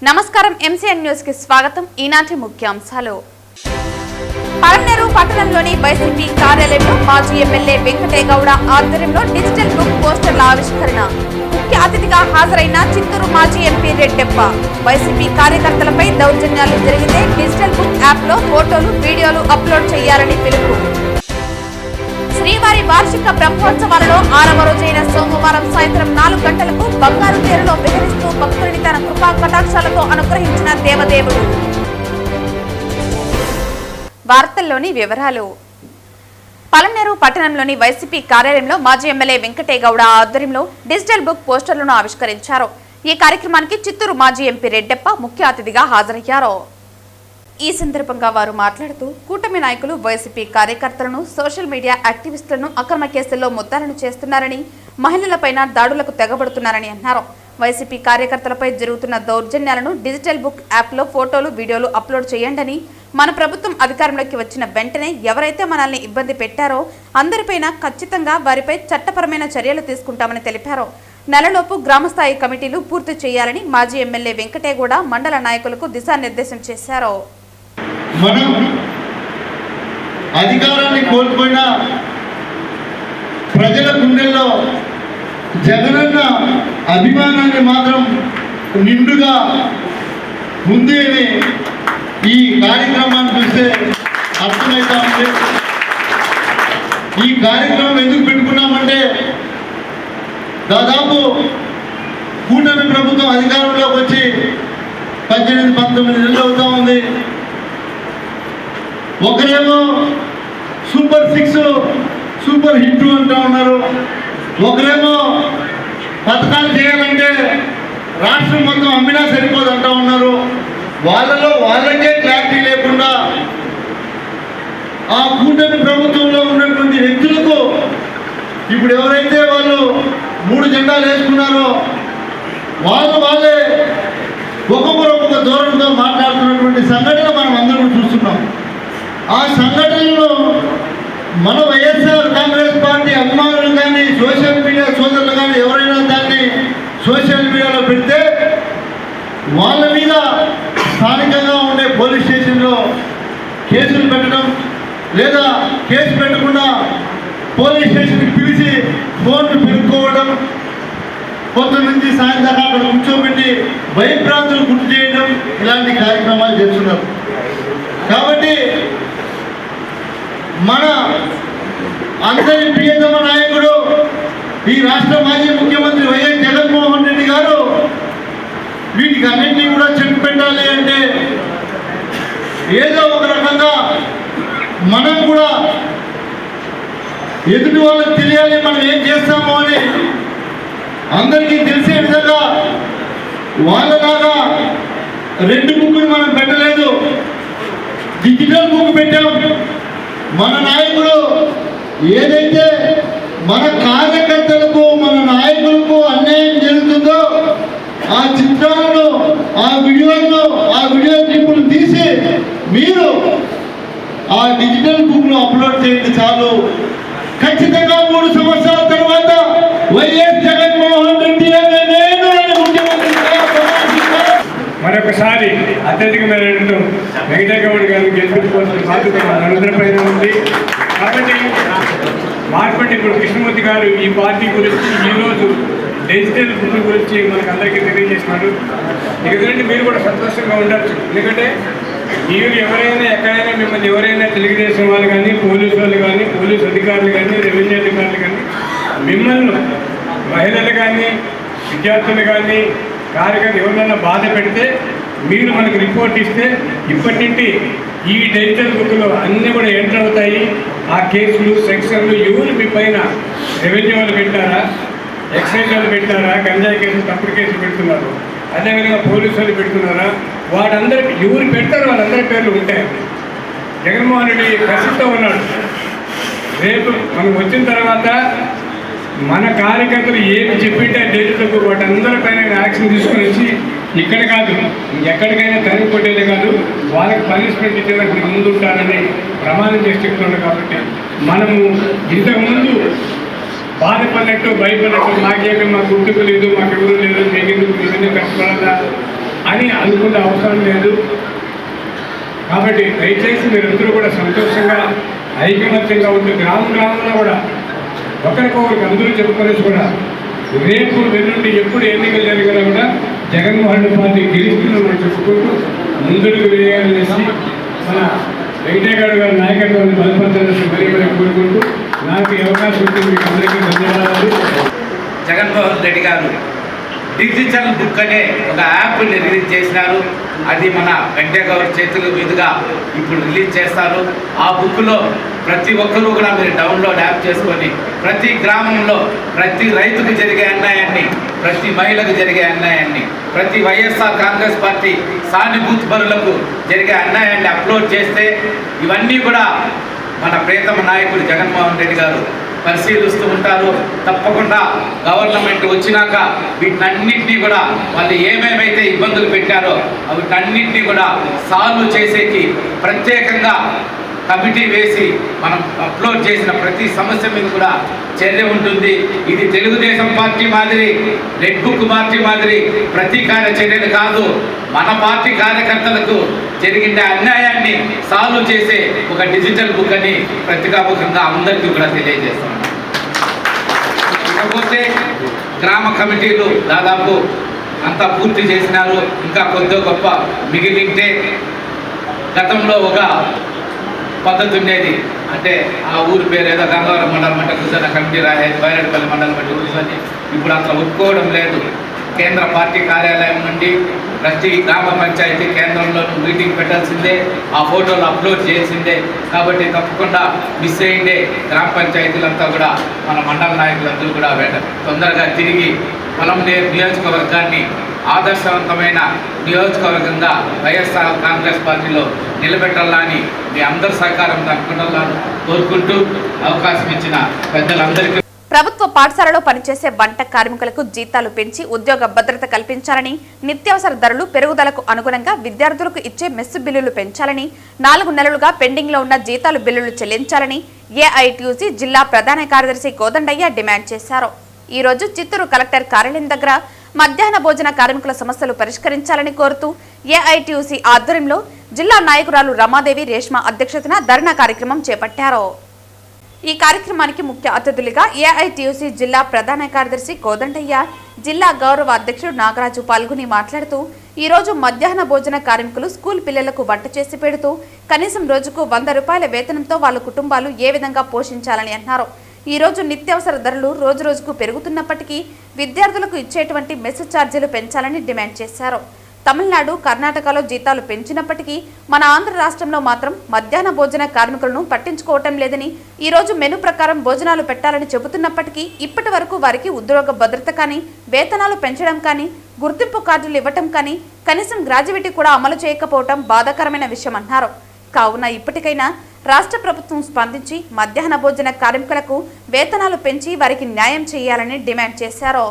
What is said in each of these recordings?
నమస్కారం MCN news కి స్వాగతం. ఈనాటి ముఖ్యాంశాలు. పలమనేరు పట్టణంలోని వైసీపీ కార్యాలయంలో మాజీ ఎమ్మెల్యే వెంకటేగౌడ ఆధ్వర్యంలో డిజిటల్ బుక్ పోస్టర్ల ఆవిష్కరణ. ముఖ్య అతిథిగా హాజరైన చిత్తూరు మాజీ ఎంపీ రెడ్డెప్ప. వైసీపీ కార్యకర్తలపై దౌర్జన్యాలు జరిగితే డిజిటల్ బుక్ యాప్ లో ఫోటోలు వీడియోలు అప్లోడ్ చేయాలని పిలుపు. శ్రీవారి వార్షిక బ్రహ్మోత్సవాలలో 6వ రోజైన సోమవారం సాయంత్రం 4 గంటలకు బంగారు తేరులో విహరిస్తూ భక్తుడిని తన కృపా కటాక్షాలతో అనుగ్రహించిన దేవదేవుడు. వార్తల్లోని వివరాలు. పలమనేరు పట్టణంలోని వైసీపీ కార్యాలయంలో మాజీ ఎమ్మెల్యే వెంకటేగౌడ ఆధ్వర్యంలో డిజిటల్ బుక్ పోస్టర్లను ఆవిష్కరించారు. ఈ కార్యక్రమానికి చిత్తూరు మాజీ ఎంపీ రెడ్డెప్ప ముఖ్య అతిథిగా హాజరయ్యారు. ఈ సందర్భంగా వారు మాట్లాడుతూ కూటమి నాయకులు వైసీపీ కార్యకర్తలను, సోషల్ మీడియా యాక్టివిస్టులను అక్రమ కేసుల్లో ముద్దాలను చేస్తున్నారని, మహిళలపైన దాడులకు తెగబడుతున్నారని అన్నారు. వైసీపీ కార్యకర్తలపై జరుగుతున్న దౌర్జన్యాలను డిజిటల్ బుక్ యాప్లో ఫోటోలు, వీడియోలు అప్లోడ్ చేయండి. మన ప్రభుత్వం అధికారంలోకి వచ్చిన వెంటనే ఎవరైతే మనల్ని ఇబ్బంది పెట్టారో అందరిపైన ఖచ్చితంగా వారిపై చట్టపరమైన చర్యలు తీసుకుంటామని తెలిపారు. నెలలోపు గ్రామస్థాయి కమిటీలు పూర్తి చేయాలని మాజీ ఎమ్మెల్యే వెంకటేగౌడ మండల నాయకులకు దిశానిర్దేశం చేశారు. మనం అధికారాన్ని కోల్పోయిన ప్రజల గుండెల్లో జగనన్న అభిమానాన్ని మాత్రం నిండుగా ఉంది అని ఈ కార్యక్రమాన్ని చూస్తే అర్థమవుతా ఉంది. ఈ కార్యక్రమం ఎందుకు పెట్టుకున్నామంటే దాదాపు కూటమి ప్రభుత్వం అధికారంలోకి వచ్చి 18-19 నెలలు అవుతా ఉంది. ఒకరేమో సూపర్ 6 సూపర్ హిట్ అంటూ ఉన్నారు, ఒకరేమో పథకాలు చేయాలంటే రాష్ట్రం మొత్తం అమ్మినా సరిపోదు అంటూ ఉన్నారు. వాళ్ళలో వాళ్ళకే క్లారిటీ లేకుండా ఆ కూటమి ప్రభుత్వంలో ఉన్నటువంటి వ్యక్తులకు ఇప్పుడు ఎవరైతే వాళ్ళు 3 జెండాలు వేసుకున్నారో వాళ్ళే ఒక్కొక్క ధోరణితో మాట్లాడుతున్నటువంటి సంఘటన మనం అందరం చూస్తున్నాం. ఆ సంఘటనలో మన వైఎస్ఆర్ కాంగ్రెస్ పార్టీ అభిమానులు కానీ, సోషల్ మీడియా సోదరులు కానీ ఎవరైనా దాన్ని సోషల్ మీడియాలో పెడితే వాళ్ళ మీద స్థానికంగా ఉండే పోలీస్ స్టేషన్లో కేసులు పెట్టడం, లేదా కేసు పెట్టకుండా పోలీస్ స్టేషన్కి పిలిచి ఫోన్లు పెట్టుకోవడం, పొద్దున్న నుంచి సాయంత్రం అక్కడ కూర్చోబెట్టి భయభ్రాంతులు గుర్తు చేయడం, ఇలాంటి కార్యక్రమాలు చేస్తున్నారు. కాబట్టి మన అందరి ప్రియతమ నాయకుడు ఈ రాష్ట్ర మాజీ ముఖ్యమంత్రి వైఎస్ జగన్మోహన్ రెడ్డి గారు వీటికి అన్నింటినీ కూడా చెక్ పెట్టాలి అంటే ఏదో ఒక రకంగా మనం కూడా ఎదుటి వాళ్ళకి తెలియాలి మనం ఏం చేస్తామో అని అందరికీ తెలిసే విధంగా వాళ్ళలాగా 2 బుక్కులు మనం పెట్టలేదు, డిజిటల్ బుక్ పెట్టాం. మన నాయకుడు ఏదైతే మన కార్యకర్తలకు, మన నాయకులకు అన్యాయం జరుగుతుందో ఆ చిత్రాలను, ఆ వీడియో క్లిప్పులు తీసి మీరు ఆ డిజిటల్ బుక్లో అప్లోడ్ చేయండి చాలు. ఖచ్చితంగా 3 సంవత్సరాల తర్వాత వైఎస్ జగన్మోహన్ రెడ్డి మరొకసారి అత్యధికమైన వెంకటేగౌడ గారిని గెలిపించుకోవాల్సిన బాధ్యత మనందరిపైన ఉంది. కాబట్టి మార్పటి ఇప్పుడు కృష్ణమూర్తి గారు ఈ పార్టీ గురించి ఈరోజు డిజిటల్ బుక్ గురించి మనకు అందరికీ తెలియజేసినాడు. ఎందుకంటే మీరు కూడా సంతోషంగా ఉండొచ్చు. ఎందుకంటే మీరు ఎవరైనా ఎక్కడైనా మిమ్మల్ని ఎవరైనా తెలుగుదేశం వాళ్ళు కానీ, పోలీసు వాళ్ళు కానీ, పోలీసు అధికారులు కానీ, రెవెన్యూ అధికారులు కానీ మిమ్మల్ని మహిళలు కానీ, విద్యార్థులు కానీ, కార్యకర్తలు ఎవరినైనా బాధ పెడితే మీరు మనకు రిపోర్ట్ ఇస్తే ఇప్పటి నుండి ఈ డిజిటల్ బుక్లో అన్నీ కూడా ఎంటర్ అవుతాయి. ఆ కేసులు, సెక్షన్లు ఎవరు మీ పైన రెవెన్యూ వాళ్ళు పెట్టారా, ఎక్సైజ్ వాళ్ళు పెట్టారా, గంజాయి కేసులు, తప్పుడు కేసులు పెడుతున్నారు, అదేవిధంగా పోలీసు వాళ్ళు పెడుతున్నారా, వాటందరికీ ఎవరు పెడతారో వాళ్ళందరి పేర్లు ఉంటాయి. జగన్మోహన్ రెడ్డి ప్రసిద్ధ ఉన్నాడు. రేపు మనం వచ్చిన తర్వాత మన కార్యకర్తలు ఏమి చెప్పింటే డేట్లకు వాటందరిపైన యాక్షన్ తీసుకొని వచ్చి ఇక్కడ కాదు ఎక్కడికైనా తరిగి కొట్టేదే కాదు, వాళ్ళకి పనిష్మెంట్ ఇచ్చేదానికి ముందుంటారని ప్రమాణం చేసి చెప్తున్నాడు. కాబట్టి మనము ఇంతకుముందు బాధపడినట్టు భయపడినట్టు మాకేమీ మా గుర్తుకు లేదు, మాకెవరూ లేదు, మేకెందుకు ఇవన్నీ కష్టపడాలా అని అనుకునే అవసరం లేదు. కాబట్టి దయచేసి మీరందరూ కూడా సంతోషంగా ఐకమత్యంగా ఉంటే గ్రామంలో కూడా ఒకరికొకరికి అందరూ చెప్పుకోలేసి కూడా రేపు వెన్నుండి ఎప్పుడు ఎన్నికలు జరిగినా కూడా జగన్మోహన్ రెడ్డి పార్టీ గెలుస్తుందని చెప్పుకుంటూ ముందుకు వేయాలనేసి మన వెంకటేగౌడ గారి నాయకత్వాన్ని బలపరచాలని మరీ కోరుకుంటూ నాకు ఈ అవకాశం ఇచ్చి మీకు అందరికీ ధన్యవాదాలు. జగన్మోహన్ రెడ్డి గారు డిజిటల్ బుక్ అనే ఒక యాప్ని రిలీజ్ చేసినారు. అది మన వెంకటేగౌడ చేతుల మీదుగా ఇప్పుడు రిలీజ్ చేస్తారు. ఆ బుక్లో ప్రతి ఒక్కరూ కూడా మీరు డౌన్లోడ్ యాప్ చేసుకొని ప్రతి గ్రామంలో ప్రతి రైతుకు జరిగే అన్యాయాన్ని, ప్రతి మహిళకు జరిగే అన్యాయాన్ని, ప్రతి వైఎస్ఆర్ కాంగ్రెస్ పార్టీ సానుభూతి పరులకు జరిగే అన్యాయాన్ని అప్లోడ్ చేస్తే ఇవన్నీ కూడా మన ప్రియతమ నాయకుడు జగన్మోహన్ రెడ్డి గారు పరిశీలిస్తూ ఉంటారు. తప్పకుండా గవర్నమెంట్ వచ్చినాక వీటన్నింటినీ కూడా వాళ్ళు ఏమేమైతే ఇబ్బందులు పెట్టారో వీటన్నింటినీ కూడా సాల్వ్ చేసేకి ప్రత్యేకంగా కమిటీ వేసి మనం అప్లోడ్ చేసిన ప్రతి సమస్య మీద కూడా చర్య ఉంటుంది. ఇది తెలుగుదేశం పార్టీ మాదిరి రెడ్ బుక్ పార్టీ మాదిరి ప్రతీకార చర్యలు కాదు. మన పార్టీ కార్యకర్తలకు జరిగిన అన్యాయాన్ని సాల్వ్ చేసే ఒక డిజిటల్ బుక్ అని ప్రతికాముఖంగా అందరికీ కూడా తెలియజేస్తున్నాం. ఇకపోతే గ్రామ కమిటీలు దాదాపు అంతా పూర్తి చేసినారు. ఇంకా కొద్ది గొప్ప మిగిలింటే గతంలో ఒక పద్ధతి ఉండేది. అంటే ఆ ఊరి పేరు ఏదో గంగవరం మండలం అంటే కూర్చొని కమిటీ రాయేది, బైరెడ్డిపల్లి మండలం అంటే కూర్చొని ఇప్పుడు అట్లా ఒప్పుకోవడం లేదు. కేంద్ర పార్టీ కార్యాలయం నుండి ప్రతి గ్రామ పంచాయతీ కేంద్రంలో మీటింగ్ పెట్టాల్సిందే, ఆ ఫోటోలు అప్లోడ్ చేయాల్సిందే. కాబట్టి తప్పకుండా మిస్ అయ్యిండే గ్రామ పంచాయతీలంతా కూడా మన మండల నాయకులందరూ కూడా తొందరగా తిరిగి పొలంనేరు నియోజకవర్గాన్ని ఆదర్శవంతమైన నియోజకవర్గంగా వైఎస్ఆర్ కాంగ్రెస్ పార్టీలో నిలబెట్టాలని మీ అందరి సహకారం అనుకుంటున్నాను కోరుకుంటూ అవకాశం ఇచ్చిన పెద్దలందరికీ. ప్రభుత్వ పాఠశాలలో పనిచేసే వంట కార్మికులకు జీతాలు పెంచి ఉద్యోగ భద్రత కల్పించాలని, నిత్యావసర ధరలు పెరుగుదలకు అనుగుణంగా విద్యార్థులకు ఇచ్చే మెస్సు బిల్లులు పెంచాలని, 4 నెలలుగా పెండింగ్ లో ఉన్న జీతాలు బిల్లులు చెల్లించాలని ఏఐటీయూసీ జిల్లా ప్రధాన కార్యదర్శి కోదండయ్య డిమాండ్ చేశారు. ఈ రోజు చిత్తూరు కలెక్టర్ కార్యాలయం దగ్గర మధ్యాహ్న భోజన కార్మికుల సమస్యలు పరిష్కరించాలని కోరుతూ ఏఐటీయూసీ ఆధ్వర్యంలో జిల్లా నాయకురాలు రమాదేవి రేష్మ అధ్యక్షతన ధర్నా కార్యక్రమం చేపట్టారు. ఈ కార్యక్రమానికి ముఖ్య అతిథులుగా ఏఐటీయూసీ జిల్లా ప్రధాన కార్యదర్శి కోదండయ్య, జిల్లా గౌరవ అధ్యక్షుడు నాగరాజు పాల్గొని మాట్లాడుతూ ఈ రోజు మధ్యాహ్న భోజన కార్మికులు స్కూల్ పిల్లలకు వంట చేసి పెడుతూ కనీసం రోజుకు 100 రూపాయల వేతనంతో వాళ్ళ కుటుంబాలు ఏ విధంగా పోషించాలని అన్నారు. ఈ రోజు నిత్యావసర ధరలు రోజు రోజుకు పెరుగుతున్నప్పటికీ విద్యార్థులకు ఇచ్చేటువంటి మెస్ ఛార్జీలు పెంచాలని డిమాండ్ చేశారు. తమిళనాడు, కర్ణాటకలో జీతాలు పెంచినప్పటికీ మన ఆంధ్ర రాష్ట్రంలో మాత్రం మధ్యాహ్న భోజన కార్మికులను పట్టించుకోవటం లేదని, ఈ రోజు మెను ప్రకారం భోజనాలు పెట్టాలని చెబుతున్నప్పటికీ ఇప్పటి వరకు వారికి ఉద్యోగ భద్రత కానీ, వేతనాలు పెంచడం కానీ, గుర్తింపు కార్డులు ఇవ్వటం కానీ, కనీసం గ్రాడ్యుయేటీ కూడా అమలు చేయకపోవటం బాధాకరమైన విషయం అన్నారు. కావున ఇప్పటికైనా రాష్ట్ర ప్రభుత్వం స్పందించి మధ్యాహ్న భోజన కార్మికులకు వేతనాలు పెంచి వారికి న్యాయం చేయాలని డిమాండ్ చేశారు.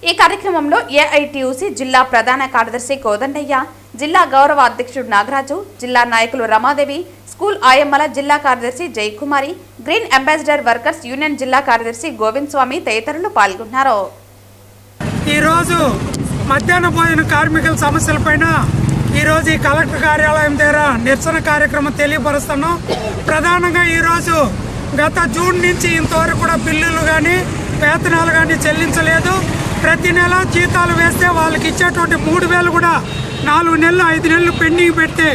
ఈ కార్యక్రమంలో ఏఐటీయూసీ జిల్లా ప్రధాన కార్యదర్శి కోదండయ్య, జిల్లా గౌరవ అధ్యక్షుడు నాగరాజు, జిల్లా నాయకులు రమాదేవి, స్కూల్ ఆయమ్మల జిల్లా కార్యదర్శి Jayakumari, green ambassador workers union జిల్లా కార్యదర్శి గోవింద్ స్వామి తదితరులు పాల్గొన్నారు. ఈరోజు మధ్యాహ్న భోజన కార్మికుల సమస్యలపైన ఈరోజు ఈ కలెక్టర్ కార్యాలయం దగ్గర నిరసన కార్యక్రమం తెలియపరుస్తున్నాం. ప్రధానంగా ఈరోజు గత జూన్ నుంచి ఇంతవరకు కూడా బిల్లులు కానీ వేతనాలు కానీ చెల్లించలేదు. ప్రతి నెల జీతాలు వేస్తే వాళ్ళకి ఇచ్చేటువంటి 3,000 కూడా 4 నెలలు 5 నెలలు పెండింగ్ పెడితే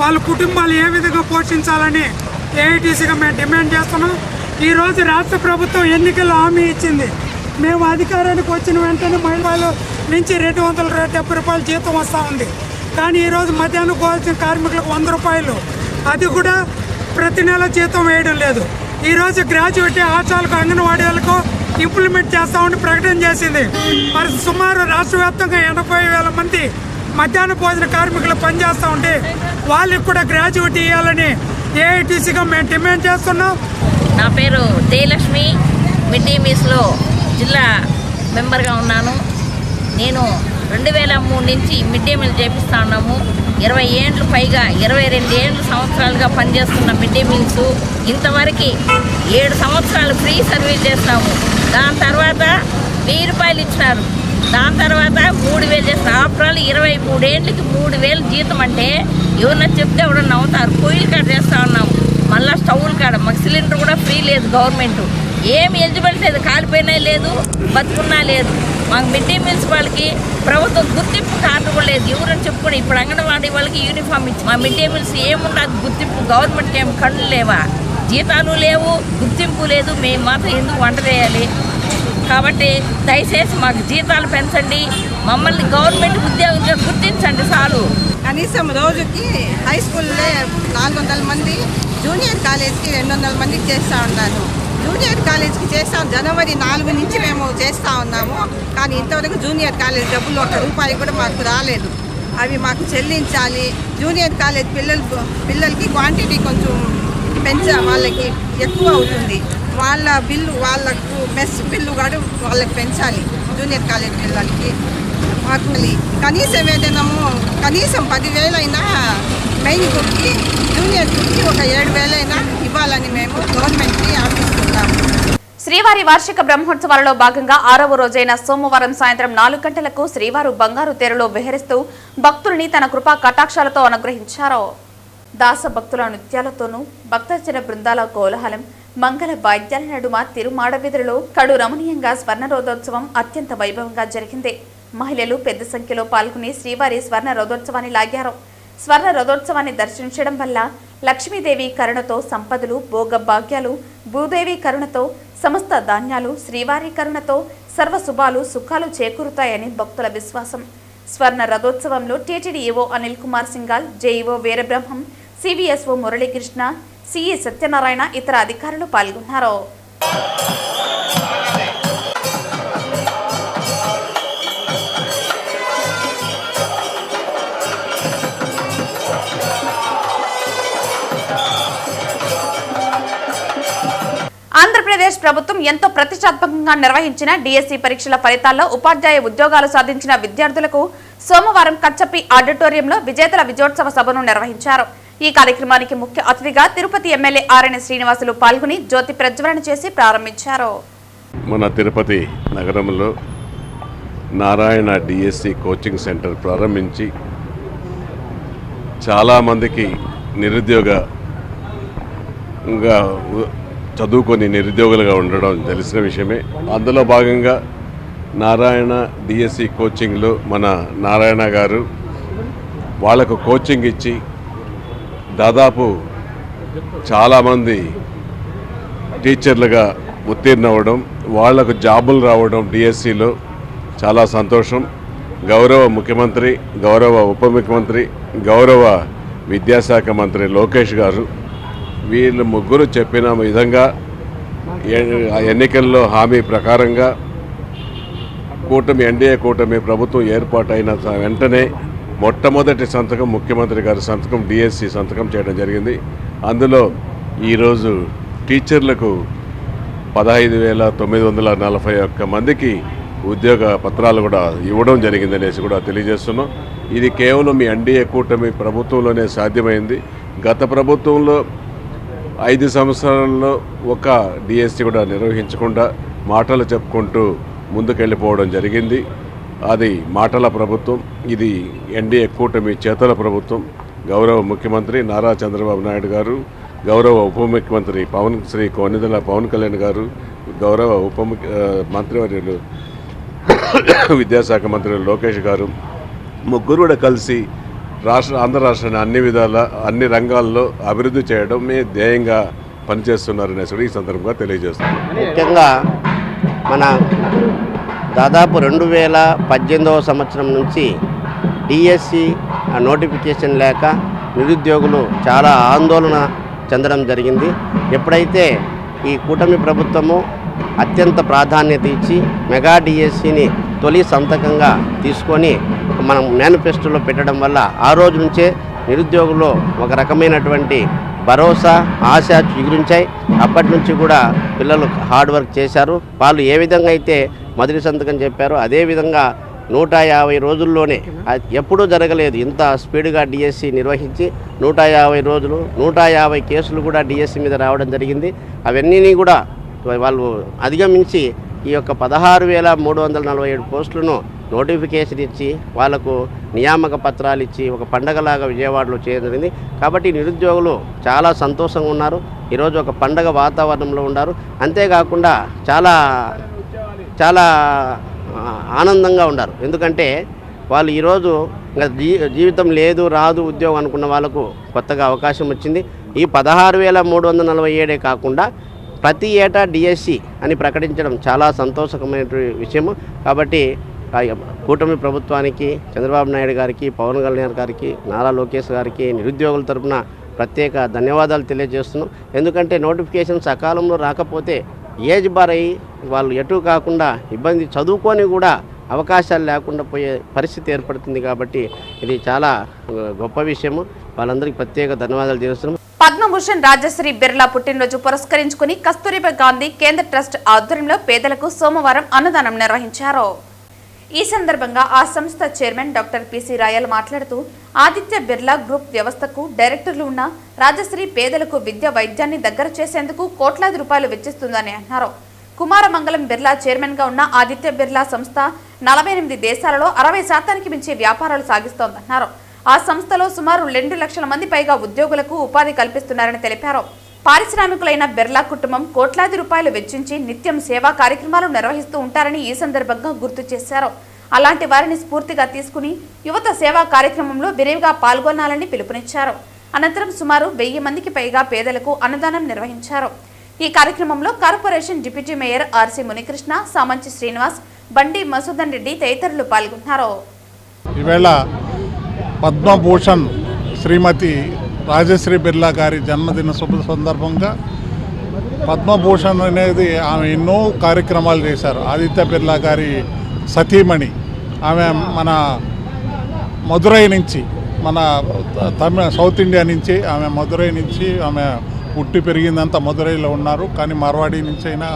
వాళ్ళ కుటుంబాలు ఏ విధంగా పోషించాలని ఏఐటీసీగా మేము డిమాండ్ చేస్తున్నాం. ఈరోజు రాష్ట్ర ప్రభుత్వం ఎన్నికల్లో హామీ ఇచ్చింది. మేము అధికారానికి వచ్చిన వెంటనే మహిళల నుంచి 270 రూపాయల జీతం వస్తూ ఉంది. కానీ ఈరోజు మధ్యాహ్న భోజన కార్మికులకు 100 రూపాయలు, అది కూడా ప్రతి నెల జీతం వేయడం లేదు. ఈరోజు గ్రాడ్యుయేట్ ఆశాలకు అంగన్వాడీలకు ఇంప్లిమెంట్ చేస్తామని ప్రకటన చేసింది. మరి సుమారు రాష్ట్ర వ్యాప్తంగా 80,000 మంది మధ్యాహ్న భోజన కార్మికులు పనిచేస్తూ ఉంటే వాళ్ళకి కూడా గ్రాడ్యుయేట్ ఇవ్వాలని ఏఐటీసీగా మేము డిమాండ్ చేస్తున్నాం. నా పేరు జయలక్ష్మి, మిడ్ డే మీల్స్లో జిల్లా మెంబర్గా ఉన్నాను. నేను 2003 నుంచి మిడ్ డే మీల్ చేపిస్తూ ఉన్నాము. 20 ఏళ్ళు పైగా 22 సంవత్సరాలుగా పనిచేస్తున్న మిడ్ డే మీల్స్ ఇంతవరకు 7 సంవత్సరాలు ఫ్రీ సర్వీస్ చేస్తాము. దాని తర్వాత 1000 రూపాయలు ఇచ్చినారు. దాని తర్వాత 3,000 చేసిన ఆఫ్రాలు 23 ఏళ్ళకి 3,000 జీతం అంటే ఎవరన్నా చెప్తే ఎవరన్నా నవ్వుతారు. పొయ్యిలు కాడ చేస్తూ ఉన్నాం, మళ్ళీ స్టవ్లు కాడ. మాకు సిలిండర్ కూడా ఫ్రీ లేదు. గవర్నమెంట్ ఏమి ఎలిజిబిలిటీ లేదు, కాలిపోయినా లేదు, బతుకున్నా లేదు. మాకు మిడ్ డే మీల్స్ వాళ్ళకి ప్రభుత్వం గుర్తింపు కార్డు కూడా లేదు. ఎవరని చెప్పుకొని ఇప్పుడు అంగన్వాడీ వాళ్ళకి యూనిఫామ్ ఇచ్చి మా మిడ్ డే మీల్స్ ఏముండదు గుర్తింపు. గవర్నమెంట్కి ఏం కళ్ళు లేవా, జీతాలు లేవు, గుర్తింపు లేదు. మేము మాత్రం ఎందుకు వంట చేయాలి? కాబట్టి దయచేసి మాకు జీతాలు పెంచండి, మమ్మల్ని గవర్నమెంట్ ఉద్యోగులుగా గుర్తించండి చాలు. కనీసం రోజుకి హై స్కూల్లో 400 మంది, జూనియర్ కాలేజ్కి 200 మందికి చేస్తూ ఉన్నాను. జూనియర్ కాలేజ్కి చేస్తాం జనవరి 4 నుంచి మేము చేస్తూ ఉన్నాము. కానీ ఇంతవరకు జూనియర్ కాలేజ్ డబ్బులు ₹1 కూడా మాకు రాలేదు. అవి మాకు చెల్లించాలి. జూనియర్ కాలేజ్ పిల్లలకి క్వాంటిటీ కొంచెం వాళ్ళకి ఎక్కువ అవుతుంది. వాళ్ళ బిల్లు, వాళ్ళకు మెస్ బిల్లు కూడా వాళ్ళకి పెంచాలి. జూనియర్ కాలేజ్ పిల్లలకి మాకు కనీసం వేతనము కనీసం 10,000 అయినా మెయిన్ కుక్కి, జూనియర్ కుక్కి ఒక 7,000 అయినా ఇవ్వాలని మేము గవర్నమెంట్కి ఆశిస్తున్నాము. శ్రీవారి వార్షిక బ్రహ్మోత్సవాలలో భాగంగా 6వ రోజైన సోమవారం సాయంత్రం 4 గంటలకు శ్రీవారు బంగారు తేరులో విహరిస్తూ భక్తుల్ని తన కృపా కటాక్షాలతో అనుగ్రహించారు. దాస భక్తుల నృత్యాలతోనూ భక్తజన బృందాల కోలాహలం, మంగళ వాయిద్యాల నడుమ తిరుమాడవీధులలో కడు రమణీయంగా స్వర్ణ రథోత్సవం అత్యంత వైభవంగా జరిగింది. మహిళలు పెద్ద సంఖ్యలో పాల్గొని శ్రీవారి స్వర్ణ రథోత్సవాన్ని లాగారు. స్వర్ణ రథోత్సవాన్ని దర్శించడం వల్ల లక్ష్మీదేవి కరుణతో సంపదలు, భోగ భాగ్యాలు, భూదేవి కరుణతో సమస్త ధాన్యాలు, శ్రీవారి కరుణతో సర్వశుభాలు, సుఖాలు చేకూరుతాయని భక్తుల విశ్వాసం. స్వర్ణ రథోత్సవంలో TTD EO Anil Kumar Singhal, JEO Veerabrahmam, CVSO Muralikrishna, CE Satyanarayana ఇతర అధికారులు పాల్గొన్నారు. ఆంధ్రప్రదేశ్ ప్రభుత్వం ఎంతో ప్రతిష్టాత్మకంగా నిర్వహించిన డిఎస్సి పరీక్షల ఫలితాల్లో ఉపాధ్యాయ ఉద్యోగాలు సాధించిన విద్యార్థులకు సోమవారం కచ్చపి ఆడిటోరియంలో విజేతల విజయోత్సవ సభను నిర్వహించారు. ఈ కార్యక్రమానికి ముఖ్య అతిథిగా తిరుపతి ఎమ్మెల్యే ఆర్ఎన్ శ్రీనివాసులు పాల్గొని జ్యోతి ప్రజ్వలన చేసి ప్రారంభించారు. మన తిరుపతి నగరంలో నారాయణ డిఎస్సి కోచింగ్ సెంటర్ ప్రారంభించి చాలామందికి నిరుద్యోగంగా చదువుకొని నిరుద్యోగులుగా ఉండడం తెలిసిన విషయమే. అందులో భాగంగా నారాయణ డిఎస్సి కోచింగ్లో మన నారాయణ గారు వాళ్లకు కోచింగ్ ఇచ్చి దాదాపు చాలామంది టీచర్లుగా ఉత్తీర్ణ అవ్వడం, వాళ్లకు జాబులు రావడం డిఎస్సిలో చాలా సంతోషం. గౌరవ ముఖ్యమంత్రి, గౌరవ ఉప ముఖ్యమంత్రి, గౌరవ విద్యాశాఖ మంత్రి లోకేష్ గారు వీళ్ళు ముగ్గురు చెప్పిన విధంగా ఎన్నికల్లో హామీ ప్రకారంగా ఎన్డీఏ కూటమి ప్రభుత్వం ఏర్పాటైన వెంటనే మొట్టమొదటి సంతకం ముఖ్యమంత్రి గారి సంతకం డిఎస్సి సంతకం చేయడం జరిగింది. అందులో ఈరోజు టీచర్లకు 15,941 మందికి ఉద్యోగ పత్రాలు కూడా ఇవ్వడం జరిగిందనేసి కూడా తెలియజేస్తున్నాం. ఇది కేవలం మీ ఎన్డీఏ కూటమి ప్రభుత్వంలోనే సాధ్యమైంది. గత ప్రభుత్వంలో 5 సంవత్సరాల్లో ఒక డిఎస్సి కూడా నిర్వహించకుండా మాటలు చెప్పుకుంటూ ముందుకెళ్ళిపోవడం జరిగింది. అది మాటల ప్రభుత్వం. ఇది ఎన్డీఏ కూటమి చేతల ప్రభుత్వం. గౌరవ ముఖ్యమంత్రి నారా చంద్రబాబు నాయుడు గారు, గౌరవ ఉప ముఖ్యమంత్రి శ్రీ కొనిదెల పవన్ కళ్యాణ్ గారు, గౌరవ మంత్రివర్యులు విద్యాశాఖ మంత్రి లోకేష్ గారు ముగ్గురు కూడా కలిసి ఆంధ్ర రాష్ట్రాన్ని అన్ని విధాల అన్ని రంగాల్లో అభివృద్ధి చేయడమే ధ్యేయంగా పనిచేస్తున్నారనేసి ఈ సందర్భంగా తెలియజేస్తున్నారు. ముఖ్యంగా మన దాదాపు 2018వ సంవత్సరం నుంచి డిఎస్సి నోటిఫికేషన్ లేక నిరుద్యోగులు చాలా ఆందోళన చెందడం జరిగింది. ఎప్పుడైతే ఈ కూటమి ప్రభుత్వము అత్యంత ప్రాధాన్యత ఇచ్చి మెగా డిఎస్సిని తొలి సంతకంగా తీసుకొని మనం మేనిఫెస్టోలో పెట్టడం వల్ల ఆ రోజు నుంచే నిరుద్యోగులు ఒక రకమైనటువంటి భరోసా, ఆశ చిగురించాయి. అప్పటి నుంచి కూడా పిల్లలు హార్డ్ వర్క్ చేశారు. వాళ్ళు ఏ విధంగా అయితే మొదటి సంతకం చెప్పారో అదేవిధంగా 150 రోజుల్లోనే, ఎప్పుడూ జరగలేదు ఇంత స్పీడ్గా డిఎస్సి నిర్వహించి 150 రోజులు 150 కేసులు కూడా డిఎస్సి మీద రావడం జరిగింది. అవన్నీ కూడా వాళ్ళు అధిగమించి ఈ యొక్క 16,347 పోస్టులను నోటిఫికేషన్ ఇచ్చి వాళ్లకు నియామక పత్రాలు ఇచ్చి ఒక పండగలాగా విజయవాడలో చేయడం జరిగింది. కాబట్టి నిరుద్యోగులు చాలా సంతోషంగా ఉన్నారు. ఈరోజు ఒక పండగ వాతావరణంలో ఉన్నారు. అంతేకాకుండా చాలా చాలా ఆనందంగా ఉన్నారు. ఎందుకంటే వాళ్ళు ఈరోజు ఇంకా జీవితం లేదు రాదు ఉద్యోగం అనుకున్న వాళ్ళకు కొత్తగా అవకాశం వచ్చింది. ఈ 16,347 కాకుండా ప్రతి ఏటా డిఎస్సి అని ప్రకటించడం చాలా సంతోషకమైన విషయము. కాబట్టి కూటమి ప్రభుత్వానికి, చంద్రబాబు నాయుడు గారికి, పవన్ కళ్యాణ్ గారికి, నారా లోకేష్ గారికి నిరుద్యోగుల తరపున ప్రత్యేక ధన్యవాదాలు తెలియజేస్తున్నాం. ఎందుకంటే నోటిఫికేషన్ సకాలంలో రాకపోతే ఏజ్ బార్ అయ్యి వాళ్ళు ఎటు కాకుండా ఇబ్బంది చదువుకొని కూడా అవకాశాలు లేకుండా పోయే పరిస్థితి ఏర్పడుతుంది. కాబట్టి ఇది చాలా గొప్ప విషయము. వాళ్ళందరికీ ప్రత్యేక ధన్యవాదాలు తెలుస్తున్నాం. పద్మభూషణ్ రాజశ్రీ బిర్లా పుట్టినరోజు పురస్కరించుకుని కస్తూరిబా గాంధీ కేంద్ర ట్రస్ట్ ఆధ్వర్యంలో పేదలకు సోమవారం అన్నదానం నిర్వహించారు. ఈ సందర్భంగా ఆ సంస్థ చైర్మన్ డాక్టర్ పిసి రాయల్ మాట్లాడుతూ ఆదిత్య బిర్లా గ్రూప్ వ్యవస్థకు డైరెక్టర్లు ఉన్న రాజశ్రీ పేదలకు విద్య వైద్యాన్ని దగ్గర చేసేందుకు కోట్లాది రూపాయలు వెచ్చిస్తుందని అన్నారు. కుమారమంగళం బిర్లా చైర్మన్ గా ఉన్న ఆదిత్య బిర్లా సంస్థ 48 దేశాలలో 60% మించి వ్యాపారాలు సాగిస్తోందన్నారు. ఆ సంస్థలో సుమారు 2 లక్షల మంది పైగా ఉద్యోగులకు ఉపాధి కల్పిస్తున్నారని తెలిపారు. పారిశ్రామికులైన బిర్లా కుటుంబం కోట్లాది రూపాయలు వెచ్చించి నిత్యం సేవా కార్యక్రమాలు నిర్వహిస్తూ ఉంటారని ఈ సందర్భంగా గుర్తు చేశారు. అలాంటి వారిని స్ఫూర్తిగా తీసుకుని యువత సేవా కార్యక్రమంలో విరివిగా పాల్గొనాలని పిలుపునిచ్చారు. అనంతరం సుమారు 1000 మందికి పైగా పేదలకు అన్నదానం నిర్వహించారు. ఈ కార్యక్రమంలో corporation deputy mayor RC Munikrishna, Samanchi Srinivas, బండి మసూదన్ రెడ్డి తదితరులు పాల్గొన్నారు. ఈవేళ పద్మభూషణ్ శ్రీమతి రాజశ్రీ బిర్లా గారి జన్మదిన శుభ సందర్భంగా పద్మభూషణ్ అనేది ఆమె ఎన్నో కార్యక్రమాలు చేశారు. ఆదిత్య బిర్లా గారి సతీమణి ఆమె మన మదురై నుంచి, మన సౌత్ ఇండియా నుంచి, ఆమె మదురై నుంచి ఆమె పుట్టి పెరిగిందంతా మదురైలో ఉన్నారు. కానీ మార్వాడి నుంచి అయినా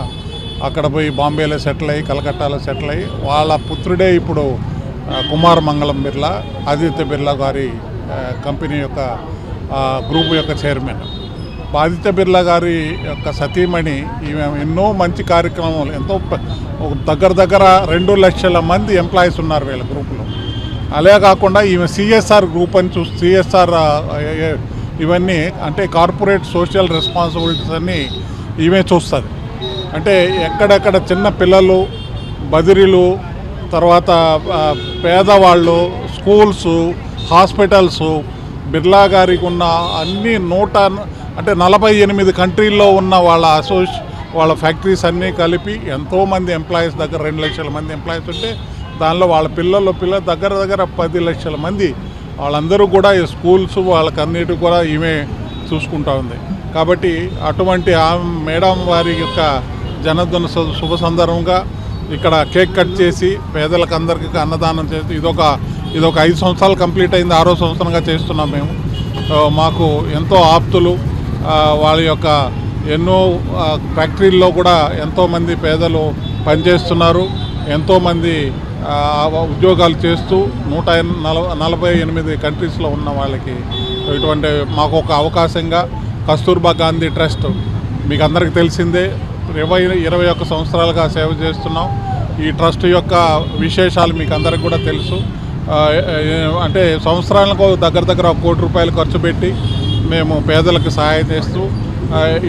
అక్కడ పోయి బాంబేలో సెటిల్ అయ్యి, కలకట్టాలో సెటిల్ అయ్యి వాళ్ళ పుత్రుడే ఇప్పుడు కుమారమంగళం బిర్లా, ఆదిత్య బిర్లా గారి కంపెనీ యొక్క గ్రూప్ యొక్క చైర్మన్. ఆదిత్య బిర్లా గారి యొక్క సతీమణి ఈమె ఎన్నో మంచి కార్యక్రమాలు, ఎంతో దగ్గర 2 లక్షల మంది ఎంప్లాయీస్ ఉన్నారు వీళ్ళ గ్రూప్లో. అలా కాకుండా ఈమె సిఎస్ఆర్ గ్రూప్ అని సిఎస్ఆర్ ఇవన్నీ అంటే కార్పొరేట్ సోషల్ రెస్పాన్సిబిలిటీస్ అన్నీ ఈమె చూస్తుంది. అంటే ఎక్కడెక్కడ చిన్న పిల్లలు, బదిరీలు, తర్వాత పేదవాళ్ళు, స్కూల్స్, హాస్పిటల్స్, బిర్లా గారికి ఉన్న అన్ని 48 కంట్రీల్లో ఉన్న వాళ్ళ ఫ్యాక్టరీస్ అన్నీ కలిపి ఎంతోమంది ఎంప్లాయీస్ దగ్గర 2 లక్షల మంది ఎంప్లాయీస్ ఉంటే దానిలో వాళ్ళ పిల్లలు దగ్గర 10 లక్షల మంది, వాళ్ళందరూ కూడా ఈ స్కూల్స్ వాళ్ళకన్నిటి కూడా ఈమె చూసుకుంటా ఉంది. కాబట్టి అటువంటి ఆ మేడం వారి యొక్క జన్మదిన శుభ సందర్భంగా ఇక్కడ కేక్ కట్ చేసి పేదలకు అందరికీ అన్నదానం చేసి ఇదొక 5 సంవత్సరాలు కంప్లీట్ అయింది. 6వ సంవత్సరంగా చేస్తున్నాం మేము. మాకు ఎంతో ఆప్తులు, వాళ్ళ యొక్క ఎన్నో ఫ్యాక్టరీల్లో కూడా ఎంతోమంది పేదలు పనిచేస్తున్నారు. ఎంతోమంది ఉద్యోగాలు చేస్తూ 148 కంట్రీస్లో ఉన్న వాళ్ళకి ఇటువంటి మాకు ఒక అవకాశంగా కస్తూర్బా గాంధీ ట్రస్ట్ మీకు అందరికీ తెలిసిందే 21 సంవత్సరాలుగా సేవ చేస్తున్నాం. ఈ ట్రస్ట్ యొక్క విశేషాలు మీకు అందరికి కూడా తెలుసు. అంటే సంవత్సరాలకు దగ్గర 1 కోటి రూపాయలు ఖర్చు పెట్టి మేము పేదలకు సహాయం చేస్తూ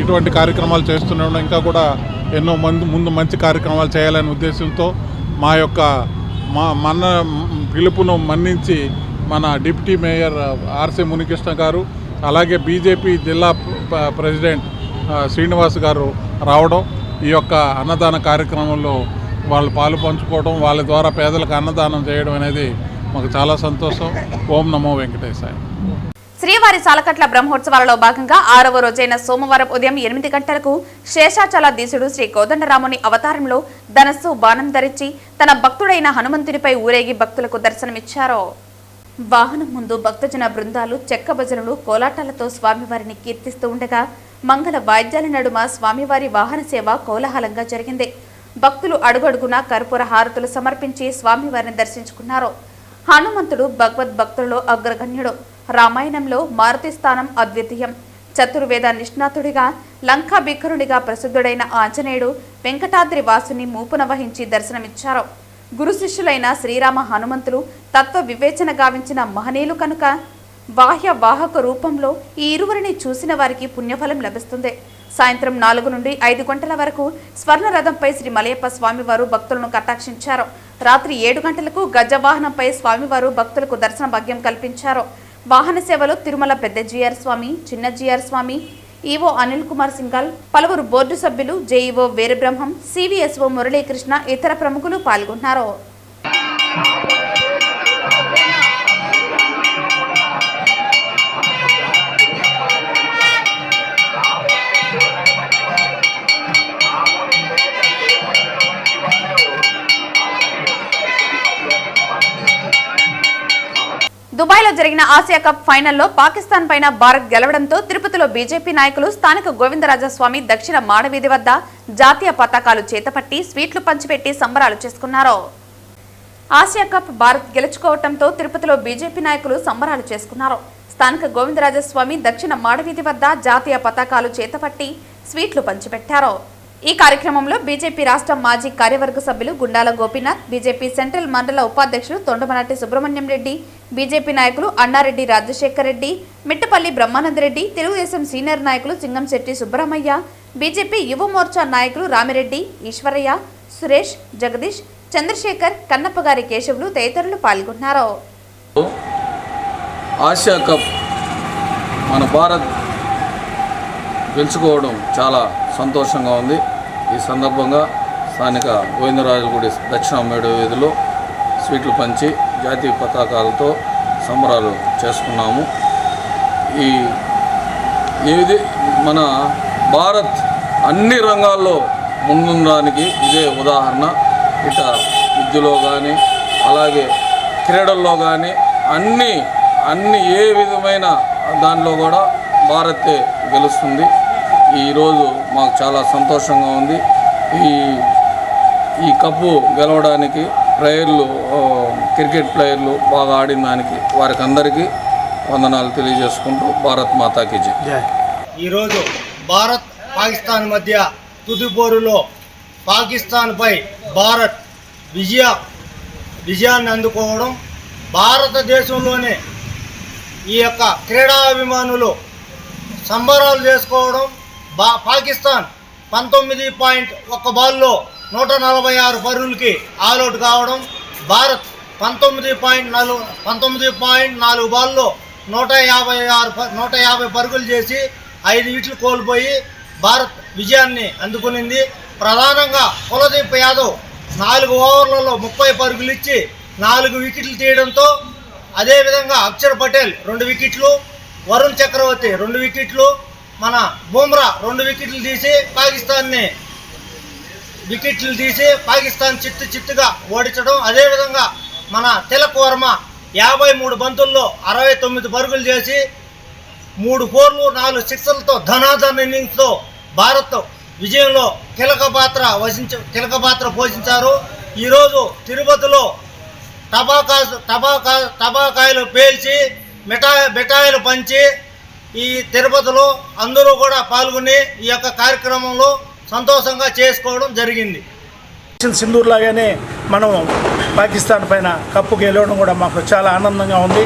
ఇటువంటి కార్యక్రమాలు చేస్తున్నాం. ఇంకా కూడా ఎన్నో ముందు మంచి కార్యక్రమాలు చేయాలనే ఉద్దేశంతో మన పిలుపును మన్నించి మన డిప్యూటీ మేయర్ ఆర్సి మునికృష్ణ గారు, అలాగే బీజేపీ జిల్లా ప్రెసిడెంట్ శ్రీనివాస్ గారు రావడం, ఈ యొక్క అన్నదాన కార్యక్రమంలో వాళ్ళు పాలు పంచుకోవడం, వాళ్ళ ద్వారా పేదలకు అన్నదానం చేయడం అనేది మాకు చాలా సంతోషం. ఓం నమో వెంకటేశాయ. శ్రీవారి సాలకట్ల బ్రహ్మోత్సవాలలో భాగంగా 6వ రోజైన సోమవారం ఉదయం 8 గంటలకు శేషాచలాధీశుడు శ్రీ కోదండరాముని అవతారంలో ధనస్సు బాణం ధరించి తన భక్తుడైన హనుమంతునిపై ఊరేగి భక్తులకు దర్శనమిచ్చారు. వాహనం ముందు భక్తజన బృందాలు చెక్క భజనలు, కోలాటాలతో స్వామివారిని కీర్తిస్తూ ఉండగా మంగళ వాయిద్యాల నడుమ స్వామివారి వాహన సేవ కోలాహలంగా జరిగింది. భక్తులు అడుగడుగునా కర్పూర హారతులు సమర్పించి స్వామివారిని దర్శించుకున్నారు. హనుమంతుడు భగవద్భక్తులలో అగ్రగణ్యుడు. రామాయణంలో మారుతి స్థానం అద్వితీయం. చతుర్వేద నిష్ణాతుడిగా లంకా బిక్కరుడిగా ప్రసిద్ధుడైన ఆంజనేయుడు వెంకటాద్రి వాసుని మూపున వహించి దర్శనమిచ్చారు. గురు శిష్యులైన శ్రీరామ హనుమంతులు తత్వ వివేచన గావించిన మహనీయులు కనుక బాహ్య వాహక రూపంలో ఈ ఇరువురిని చూసిన వారికి పుణ్యఫలం లభిస్తుంది. సాయంత్రం 4 నుండి 5 గంటల వరకు స్వర్ణ రథంపై శ్రీ మలయప్ప స్వామివారు భక్తులను కటాక్షించారు. రాత్రి 7 గంటలకు గజవాహనంపై స్వామివారు భక్తులకు దర్శన భాగ్యం కల్పించారు. వాహన సేవలో తిరుమల పెద్ద జీఆర్ స్వామి, చిన్న జీఆర్ స్వామి, ఈవో అనిల్ కుమార్ సింఘాల్, పలువురు బోర్డు సభ్యులు, జేఈఓ వీరబ్రహ్మం, సివిఎస్ఓ మురళీకృష్ణ, ఇతర ప్రముఖులు పాల్గొన్నారు. దుబాయ్లో జరిగిన ఆసియా కప్ ఫైనల్లో పాకిస్తాన్ పైన భారత్ గెలవడంతో తిరుపతిలో బీజేపీ నాయకులు స్థానిక గోవిందరాజస్వామి దక్షిణ మాడవీధి వద్ద జాతీయ పతాకాలు చేతపట్టి స్వీట్లు పంచిపెట్టి సంబరాలు చేసుకున్నారు. ఆసియా కప్ భారత్ గెలుచుకోవడంతో తిరుపతిలో బీజేపీ నాయకులు సంబరాలు చేసుకున్నారు. స్థానిక గోవిందరాజస్వామి దక్షిణ మాడవీధి వద్ద జాతీయ పతాకాలు చేతపట్టి స్వీట్లు పంచిపెట్టారు. ఈ కార్యక్రమంలో బీజేపీ రాష్ట్ర మాజీ కార్యవర్గ సభ్యులు గుండాల గోపీనాథ్, బీజేపీ సెంట్రల్ మండల ఉపాధ్యక్షులు తొండమనాటి సుబ్రహ్మణ్యం రెడ్డి, బీజేపీ నాయకులు అన్నారెడ్డి రాజశేఖర్ రెడ్డి, మిట్టపల్లి బ్రహ్మానందరెడ్డి, తెలుగుదేశం సీనియర్ నాయకులు సింగంశెట్టి సుబ్బరామయ్య, బీజేపీ యువ మోర్చా నాయకులు రామిరెడ్డి, ఈశ్వరయ్య, సురేష్, జగదీష్, చంద్రశేఖర్, కన్నప్పగారి కేశవులు తదితరులు పాల్గొన్నారు. ఆసియా కప్ మన భారత్ గెలుచుకోవడం చాలా సంతోషంగా ఉంది. ఈ సందర్భంగా స్థానిక గోవిందరాజులగుడి దక్షిణ మేడ వీధిలో స్వీట్లు పంచి జాతీయ పతాకాలతో సంబరాలు చేసుకున్నాము. ఇది మన భారత్ అన్ని రంగాల్లో ముందుండడానికి ఇదే ఉదాహరణ. ఇట విద్యలో కానీ అలాగే క్రీడల్లో కానీ అన్ని ఏ విధమైన దానిలో కూడా భారతే గెలుస్తుంది. ఈరోజు మాకు చాలా సంతోషంగా ఉంది. ఈ కప్పు గెలవడానికి క్రికెట్ ప్లేయర్లు బాగా ఆడిన దానికి వారికి అందరికీ వందనాలు తెలియజేసుకుంటూ భారత్ మాతాకి జై. ఈరోజు భారత్ పాకిస్తాన్ మధ్య తుది పోరులో పాకిస్తాన్పై భారత్ విజయాన్ని అందుకోవడం, భారతదేశంలోనే ఈ యొక్క క్రీడాభిమానులు సంబరాలు చేసుకోవడం, పాకిస్తాన్ 19.1 బాల్లో 146 పరుగులకి ఆల్అౌట్ కావడం, భారత్ 19.4 బాల్లో 150 పరుగులు చేసి 5 వికెట్లు కోల్పోయి భారత్ విజయాన్ని అందుకునింది. ప్రధానంగా కులదీప్ యాదవ్ 4 ఓవర్లలో 30 పరుగులు ఇచ్చి 4 వికెట్లు తీయడంతో, అదేవిధంగా అక్షర్ పటేల్ 2 వికెట్లు, వరుణ్ చక్రవర్తి 2 వికెట్లు, మన బుమ్రా 2 వికెట్లు తీసి పాకిస్తాన్ చిత్తుగా ఓడించడం. అదేవిధంగా మన తిలక్ వర్మ 53 బంతుల్లో 69 పరుగులు చేసి 3 4లు 4 సిక్సర్లతో ధనాధన ఇన్నింగ్స్తో భారత్ విజయంలో కీలక పాత్ర పోషించారు. ఈరోజు తిరుపతిలో టపాకాయలు పేల్చి మిఠాయిలు పంచి ఈ తిరుపతిలో అందరూ కూడా పాల్గొని ఈ యొక్క కార్యక్రమంలో సంతోషంగా చేసుకోవడం జరిగింది. సింధూర్ లాగానే మనం పాకిస్తాన్ పైన కప్పు గెలవడం కూడా మాకు చాలా ఆనందంగా ఉంది.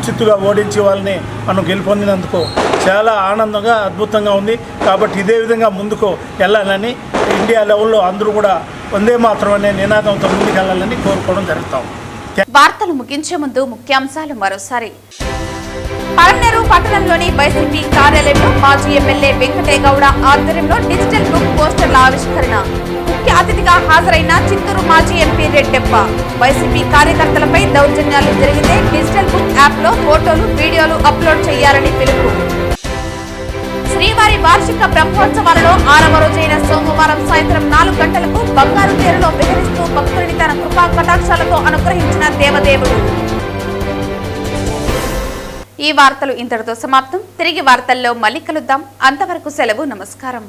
చిత్తుగా ఓడించి వాళ్ళని మనం గెలుపొందినందుకు చాలా ఆనందంగా అద్భుతంగా ఉంది. కాబట్టి ఇదే విధంగా ముందుకు వెళ్ళాలని, ఇండియా లెవెల్లో అందరూ కూడా వందే మాత్రం అనే నినాదంతో ముందుకు వెళ్ళాలని కోరుకోవడం జరుగుతాం. వార్తలు ముగించే ముందు ముఖ్యాంశాలు మరోసారి. పలమనేరు పట్టణంలోని వైసీపీ కార్యాలయంలో మాజీ ఎమ్మెల్యే వెంకటేగౌడ ఆధ్వర్యంలో డిజిటల్ బుక్ పోస్టర్ల ఆవిష్కరణ. ముఖ్య అతిథిగా హాజరైన చిత్తూరు మాజీ ఎంపీ రెడ్డెప్ప. వైసీపీ కార్యకర్తలపై దౌర్జన్యాలు జరిగితే డిజిటల్ బుక్ యాప్లో ఫోటోలు, వీడియోలు అప్లోడ్ చేయాలని పిలుపు. శ్రీవారి వార్షిక బ్రహ్మోత్సవాలలో 6వ రోజైన సోమవారం సాయంత్రం 4 గంటలకు బంగారు తేరులో విహరిస్తూ భక్తుడిని తన కృపా కటాక్షాలతో అనుగ్రహించిన దేవదేవుడు. ఈ వార్తలు ఇంతటితో సమాప్తం. తిరిగి వార్తల్లో మళ్ళీ కలుద్దాం. అంతవరకు సెలవు. నమస్కారం.